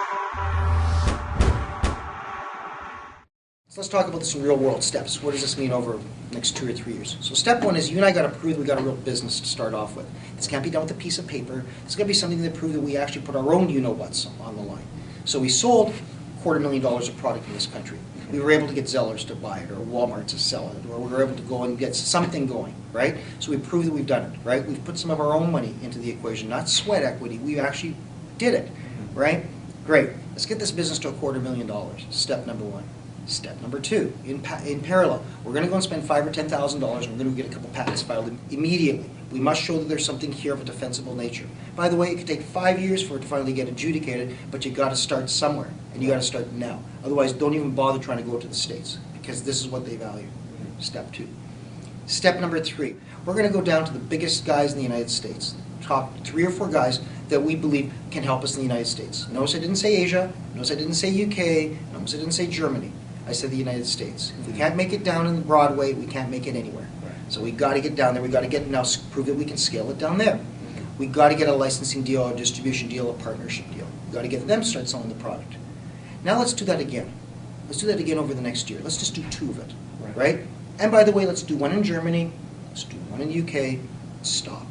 So let's talk about this in real world steps. What does this mean over the next 2 or 3 years? So step one is you and I got to prove we got a real business to start off with. This can't be done with a piece of paper. It's got to be something that proves that we actually put our own you-know-whats on the line. So we sold $250,000 of product in this country. We were able to get Zellers to buy it, or Walmart to sell it, or we were able to go and get something going, right? So we proved that we've done it, right? We've put some of our own money into the equation, not sweat equity. We actually did it, right? Great. Let's get this business to $250,000. Step number one. Step number two, in parallel, we're going to go and spend $5,000 or $10,000 and we're going to get a couple patents filed immediately. We must show that there's something here of a defensible nature. By the way, it could take 5 years for it to finally get adjudicated, but you got to start somewhere, and you got to start now. Otherwise, don't even bother trying to go to the States, because this is what they value. Step two. Step number three, we're going to go down to the biggest guys in the United States, top 3 or 4 guys that we believe can help us in the United States. Notice I didn't say Asia, notice I didn't say UK, notice I didn't say Germany. I said the United States. If we can't make it down in Broadway, we can't make it anywhere. So we got to get down there. We got to get now prove that we can scale it down there. We got to get a licensing deal, a distribution deal, a partnership deal. We got to get them to start selling the product. Now let's do that again. Let's do that again over the next year. Let's just do 2 of it, right? And by the way, let's do 1 in Germany. Let's do 1 in UK. Stop.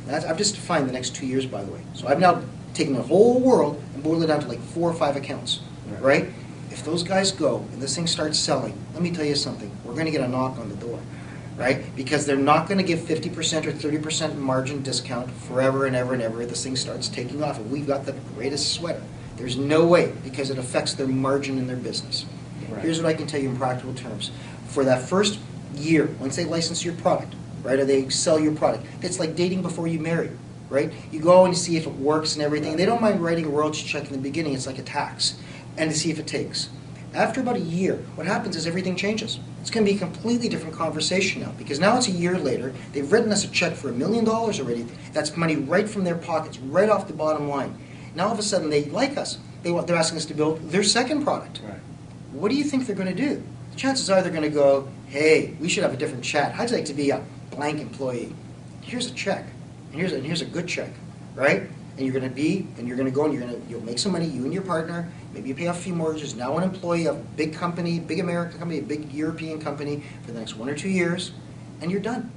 I've just defined the next 2 years, by the way. So I've now taken the whole world and boiled it down to like 4 or 5 accounts, right? If those guys go and this thing starts selling, let me tell you something. We're going to get a knock on the door, right? Because they're not going to give 50% or 30% margin discount forever and ever and ever. This thing starts taking off, and we've got the greatest sweater. There's no way, because it affects their margin in their business. Here's what I can tell you in practical terms. For that first year, once they license your product, right, or they sell your product, it's like dating before you marry, right? You go and you see if it works and everything. They don't mind writing a royalty check in the beginning. It's like a tax. And to see if it takes. After about a year, what happens is everything changes. It's going to be a completely different conversation now, because now it's a year later. They've written us a check for $1 million already. That's money right from their pockets, right off the bottom line. Now all of a sudden they like us. They're asking us to build their second product. What do you think they're going to do? The chances are they're going to go, hey, we should have a different chat. I'd like to be a blank employee. Here's a check. And here's a good check, right? And you're going to go and you'll make some money, you and your partner. Maybe you pay off a few mortgages. Now an employee of a big company, big American company, a big European company for the next 1 or 2 years, and you're done.